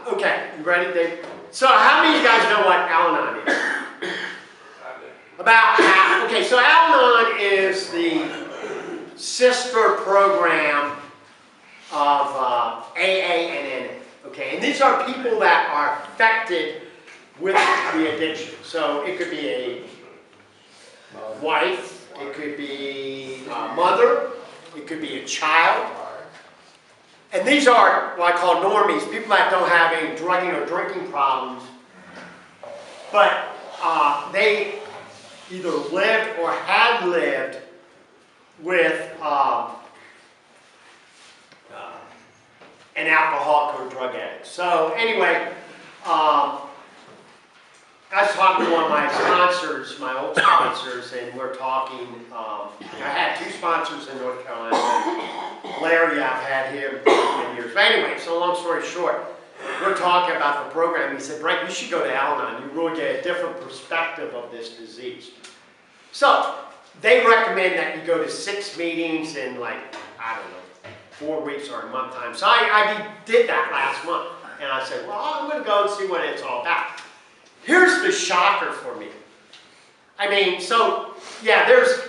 Okay, you ready, Dave? So how many of you guys know what Anon is? About half. Okay, so Anon is the sister program of AA and NA. Okay, and these are people that are affected with the addiction. So it could be a wife, it could be a mother, it could be a child. And these are what I call normies, people that don't have any drugging or drinking problems, but they either lived or had lived with an alcoholic or drug addict. So anyway, I was talking to one of my sponsors, my old sponsors, and we're talking, I had two sponsors in North Carolina. Larry, I've had him for many years. But anyway, so long story short, we're talking about the program. He said, Brent, you should go to Anon. You really get a different perspective of this disease. So they recommend that you go to 6 meetings in like, I don't know, 4 weeks or a month time. So I did that last month. And I said, well, I'm going to go and see what it's all about. Here's the shocker for me. I mean, so, yeah, there's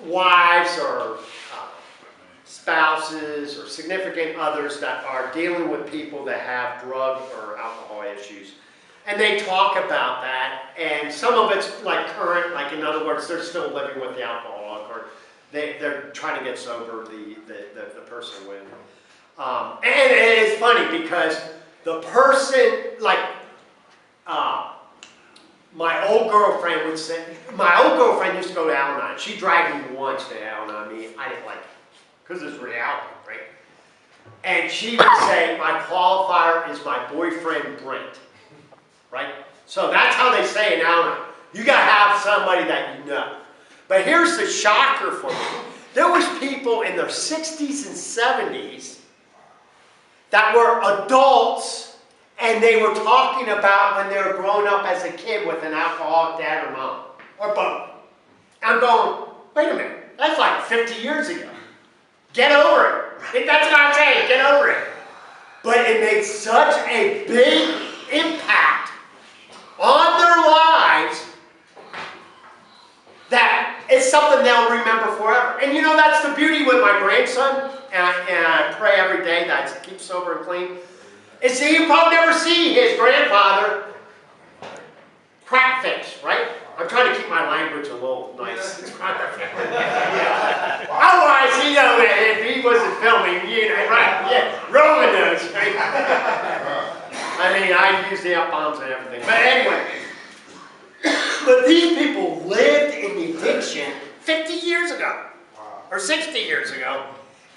wives or spouses or significant others that are dealing with people that have drug or alcohol issues. And they talk about that, and some of it's like current, like in other words, they're still living with the alcoholic, or they're trying to get sober, the person with. And it's funny because the person, like, my old girlfriend would say, my old girlfriend used to go to Al-Anon. She dragged me once to Al-Anon. I mean, I didn't like it, because it's reality, right? And she would say, my qualifier is my boyfriend, Brent, right? So that's how they say in Al-Anon. You got to have somebody that you know. But here's the shocker for me. There was people in their 60s and 70s that were adults, and they were talking about when they were growing up as a kid with an alcoholic dad or mom, or both. I'm going, wait a minute, that's like 50 years ago. Get over it. That's what I'm saying, get over it. But it made such a big impact on their lives that it's something they'll remember forever. And you know, that's the beauty with my grandson, and I pray every day that I keep sober and clean. And see, you probably never see his grandfather crack face, right? I'm trying to keep my language a little nice. Yeah. Otherwise, you know, if he wasn't filming, you know, right? Yeah, Roman knows, right? I mean, I use the F-bombs and everything. But anyway, but these people lived in the addiction 50 years ago, or 60 years ago,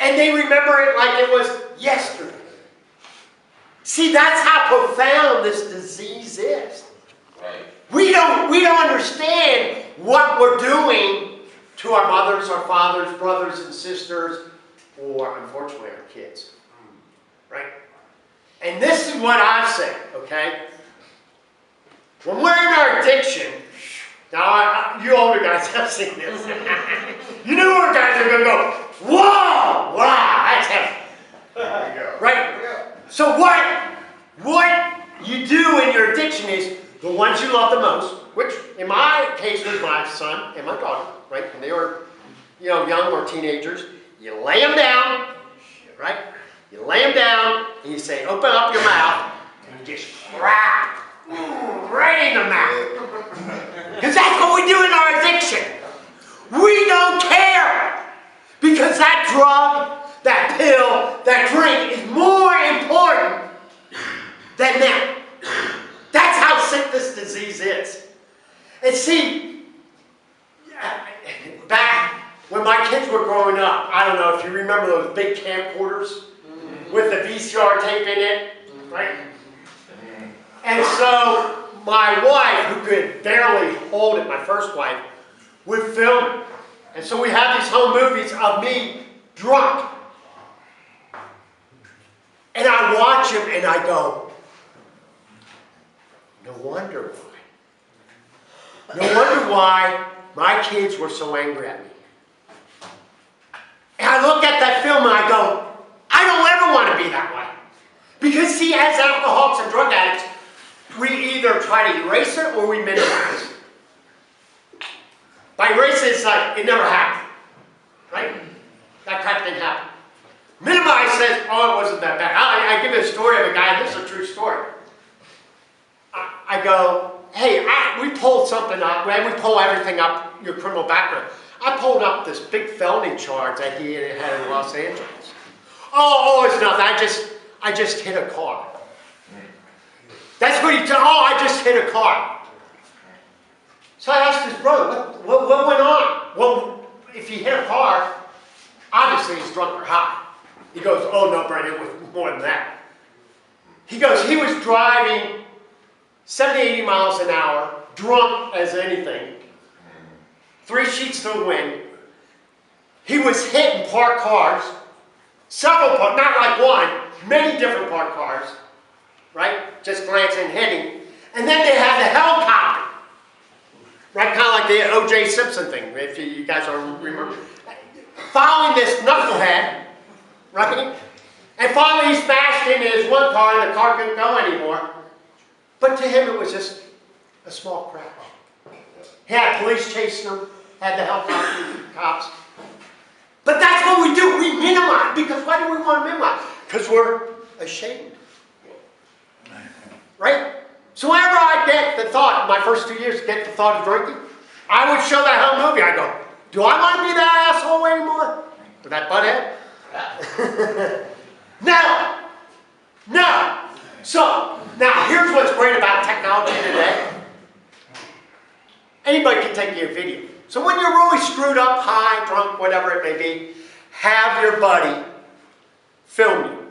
and they remember it like it was yesterday. See, that's how profound this disease is. Right. We don't understand what we're doing to our mothers, our fathers, brothers and sisters, or unfortunately our kids. Right? And this is what I say, okay? When we're in our addiction, now you older guys have seen this. You newer guys are going to go, whoa, wow, that's heavy. There we go. Right? So what you do in your addiction is the ones you love the most, which in my case was my son and my daughter, right? And they were, you know, young or teenagers. You lay them down, right? You lay them down and you say, open up your mouth, and you just crack right in the mouth. Because that's what we do in our addiction. We don't care. Because that drug, that pill, that drink is more important than them. That's how sick this disease is. And see, back when my kids were growing up, I don't know if you remember those big camcorders with the VCR tape in it, right? And so my wife, who could barely hold it, my first wife, would film it. And so we have these home movies of me drunk. And I watch them and I go, no wonder why. No wonder why my kids were so angry at me. And I look at that film and I go, I don't ever want to either try to erase it or we minimize it. By erasing, it's like it never happened, right? That crap didn't happen. Minimize says, oh, it wasn't that bad. I give you a story of a guy, this is a true story. I go, hey, we pulled something up, we pull everything up, your criminal background. I pulled up this big felony charge that he had in Los Angeles. Oh, it's nothing, I just hit a car. That's what he told, oh, I just hit a car. So I asked his brother, what went on? Well, if he hit a car, obviously he's drunk or high. He goes, oh no, Brent, it was more than that. He goes, he was driving 70, 80 miles an hour, drunk as anything, 3 sheets to the wind. He was hitting parked cars, several parked, not like one, many different parked cars, right? Just glancing, hitting. And then they had the helicopter, right? Kind of like the O.J. Simpson thing, if you guys remember. Following this knucklehead, right? And finally he smashed into his one car and the car couldn't go anymore. But to him it was just a small crash. He had police chasing him, had the helicopter cops. But that's what we do, we minimize. Because why do we want to minimize? Because we're ashamed. Right? So whenever I get the thought, my first 2 years, get the thought of drinking, I would show that whole movie. I go, do I want to be that asshole anymore? Or that butthead? No! No! So, now here's what's great about technology today. Anybody can take you a video. So when you're really screwed up, high, drunk, whatever it may be, have your buddy film you.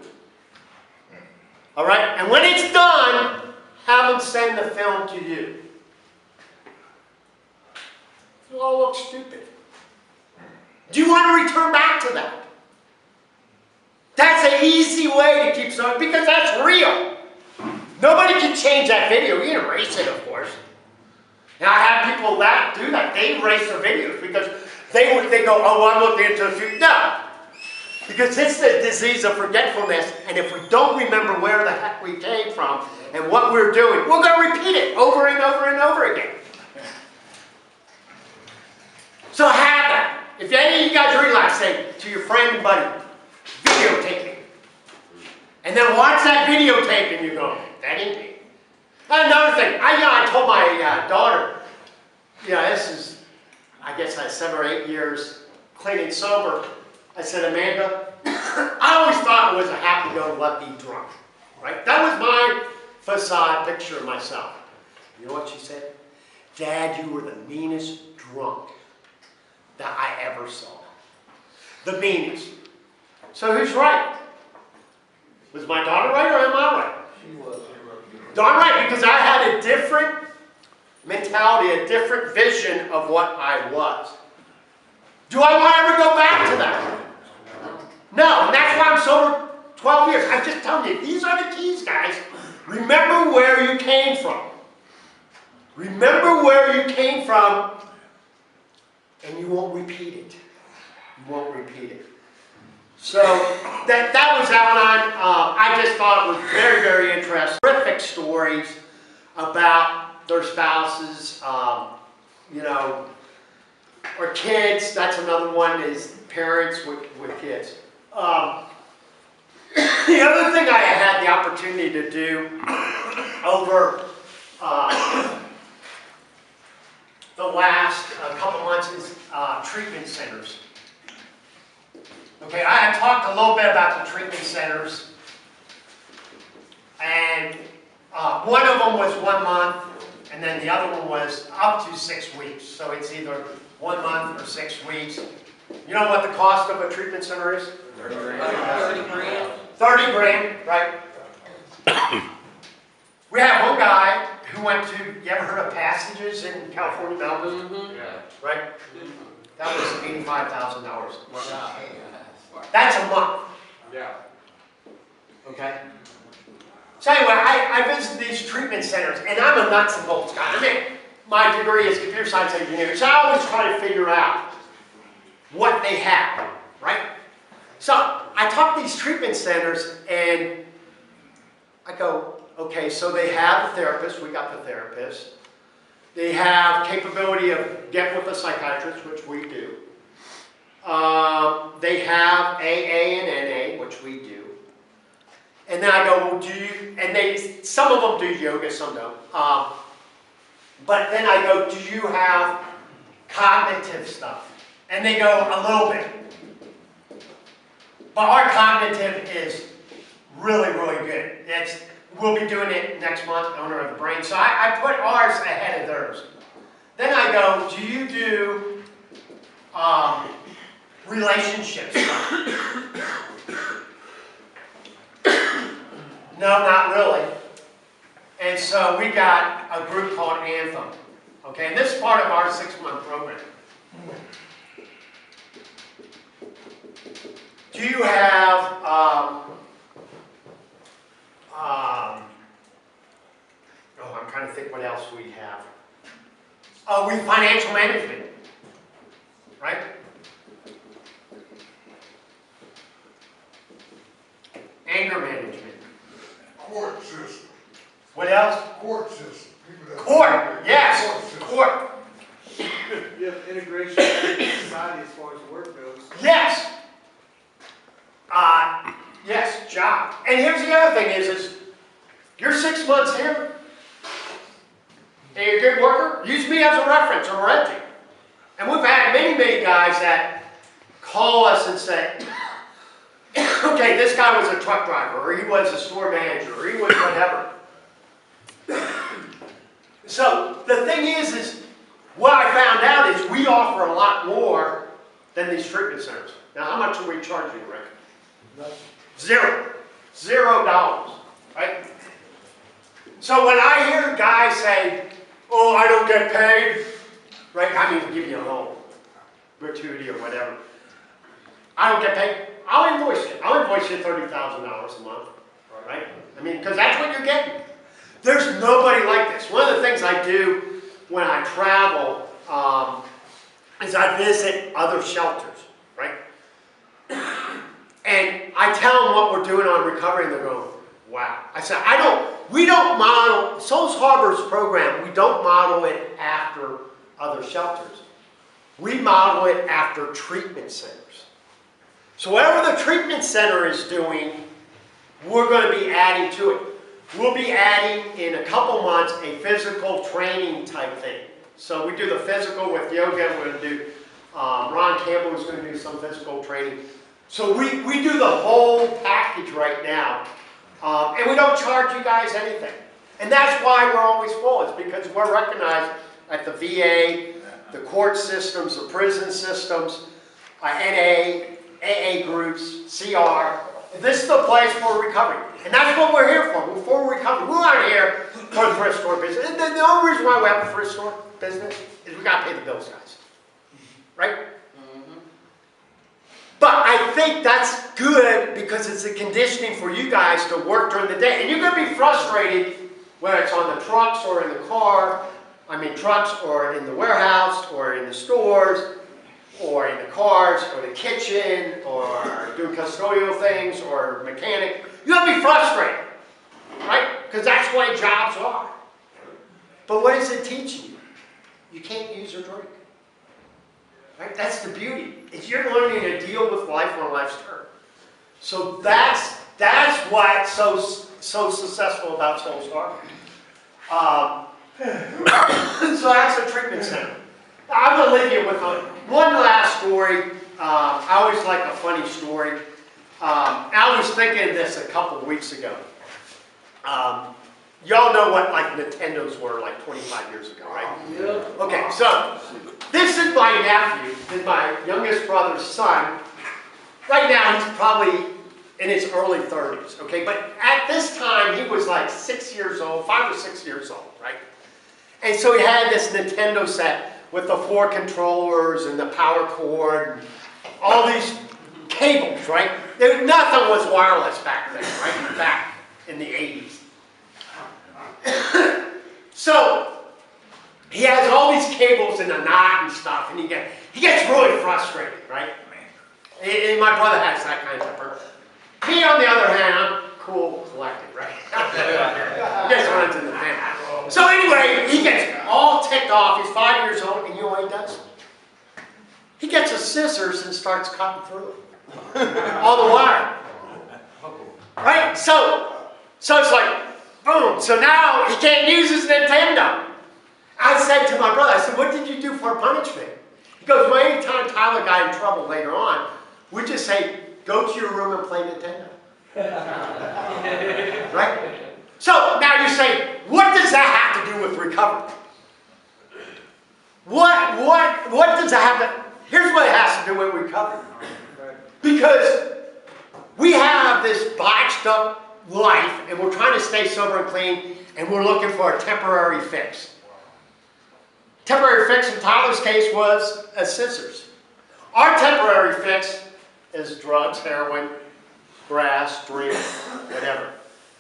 Alright? And when it's done, have them send the film to you. It'll all look stupid. Do you want to return back to that? That's an easy way to keep something, because that's real. Nobody can change that video. You can erase it, of course. And I have people that do that. They erase their videos because they go, oh, I'm looking into the future. No. Because it's the disease of forgetfulness, and if we don't remember where the heck we came from and what we're doing, we're going to repeat it over and over and over again. So have that. If any of you guys relax, say to your friend and buddy, videotape it. And then watch that videotape and you go, that ain't me. Another thing, I told my daughter, this is, I guess, 7 or 8 years clean and sober. I said, Amanda, I always thought I was a happy-go-lucky drunk, right? That was my facade picture of myself. You know what she said? Dad, you were the meanest drunk that I ever saw. The meanest. So who's right? Was my daughter right or am I right? She was. Darn right, because I had a different mentality, a different vision of what I was. Do I want to ever go back to that? No, and that's why I'm sober 12 years. I'm just telling you, these are the keys, guys. Remember where you came from. Remember where you came from, and you won't repeat it. You won't repeat it. So that was Anon. I just thought it was very, very interesting. Terrific stories about their spouses, or kids. That's another one, is parents with kids. The other thing I had the opportunity to do over the last couple months is treatment centers. Okay, I had talked a little bit about the treatment centers, and one of them was 1 month, and then the other one was up to 6 weeks. So it's either 1 month or 6 weeks. You know what the cost of a treatment center is? 30 grand. 30 grand, right? We have one guy who went to, you ever heard of Passages in California, Malibu? Mm-hmm. Yeah. Right? That was $85,000. That's a month. Yeah. Okay? So anyway, I visit these treatment centers, and I'm a nuts and bolts guy. I mean, my degree is computer science engineering, so I always try to figure out what they have, right? So I talk to these treatment centers, and I go, Okay, so they have a therapist. We got the therapist. They have capability of get with a psychiatrist, which we do. They have AA and NA, which we do. And then I go, well, do you, and some of them do yoga, some don't. But then I go, do you have cognitive stuff? And they go, a little bit. But our cognitive is really, really good. We'll be doing it next month, Owner of the Brain. So I put ours ahead of theirs. Then I go, do you do relationship stuff? No, not really. And so we got a group called Anthem. Okay, and this is part of our 6-month program. Do you have I'm trying to think what else we have. Oh, we financial management, right? Anger management. Court system. What else? Court system. Court, yes, court. You have integration in society as far as work goes. Yes. Yes, job. And here's the other thing is you're 6 months here, and you're a good worker, use me as a reference or renting. And we've had many, many guys that call us and say, okay, this guy was a truck driver, or he was a store manager, or he was whatever. So the thing is what I found out is we offer a lot more than these treatment centers. Now, how much are we charging, Rick? Zero. $0, right? So when I hear guys say, oh, I don't get paid, right? I mean, give you a little gratuity or whatever. I don't get paid. I'll invoice you. I'll invoice you $30,000 a month, right? I mean, because that's what you're getting. There's nobody like this. One of the things I do when I travel is I visit other shelters, right? And I tell them what we're doing on recovery, and they're going, wow. I said, we don't model, Souls Harbor's program, we don't model it after other shelters. We model it after treatment centers. So whatever the treatment center is doing, we're going to be adding to it. We'll be adding in a couple months a physical training type thing. So we do the physical with yoga. We're going to do, Ron Campbell is going to do some physical training. So we do the whole package right now. And we don't charge you guys anything. And that's why we're always full. It's because we're recognized at the VA, the court systems, the prison systems, NA, AA groups, CR. This is the place for recovery. And that's what we're here for. We're for recovery. We aren't here for the thrift store business. And the only reason why we have a thrift store business is we got to pay the bills, guys. Right? Mm-hmm. But I think that's good because it's a conditioning for you guys to work during the day. And you're going to be frustrated whether it's on the trucks or in the car. I mean trucks or in the warehouse or in the stores or in the cars or the kitchen or doing custodial things or mechanic. You're going to be frustrated, right? Because that's the way jobs are. But what is it teaching you? You can't use or drink. Right? That's the beauty. Is you're learning to deal with life on life's term. So that's what's so successful about Souls Harbor. So that's a treatment center. I'm going to leave you with one last story. I always like a funny story. I was thinking of this a couple of weeks ago. Y'all know what like Nintendos were like 25 years ago, right? Yeah. Okay, so this is my nephew, this is my youngest brother's son. Right now he's probably in his early 30s, okay? But at this time he was like 6 years old, 5 or 6 years old, right? And so he had this Nintendo set with the 4 controllers and the power cord and all these cables, right? Nothing was wireless back then, right? Back in the 80s. So he has all these cables in a knot and stuff, and he gets really frustrated, right? And my brother has that kind of temper. Me, on the other hand, I'm cool, collected, right? runs in the family. So anyway, he gets all ticked off. He's 5 years old, and you know what he does? He gets a scissors and starts cutting through it. All the wire. Right? So it's like, boom. So now he can't use his Nintendo. I said to my brother, I said, what did you do for punishment? He goes, well, anytime Tyler got in trouble later on, we just say, go to your room and play Nintendo. Right? So now you say, what does that have to do with recovery? What does that have to, here's what it has to do with recovery. Because we have this botched up life and we're trying to stay sober and clean and we're looking for a temporary fix. Temporary fix in Tyler's case was scissors. Our temporary fix is drugs, heroin, grass, drink, whatever.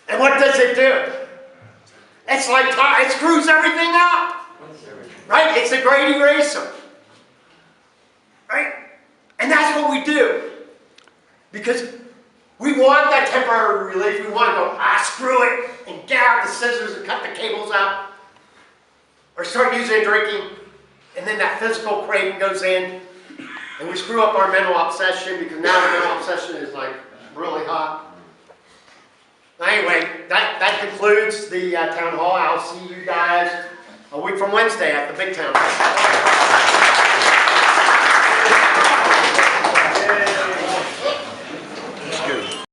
And what does it do? It's like, it screws everything up. Right? It's a great eraser. Right? And that's what we do. Because we want that temporary relief. We want to go, screw it, and get out the scissors and cut the cables out. Or start using drinking, and then that physical craving goes in, and we screw up our mental obsession because now the mental obsession is like really hot. Anyway, that concludes the town hall. I'll see you guys a week from Wednesday at the Big Town.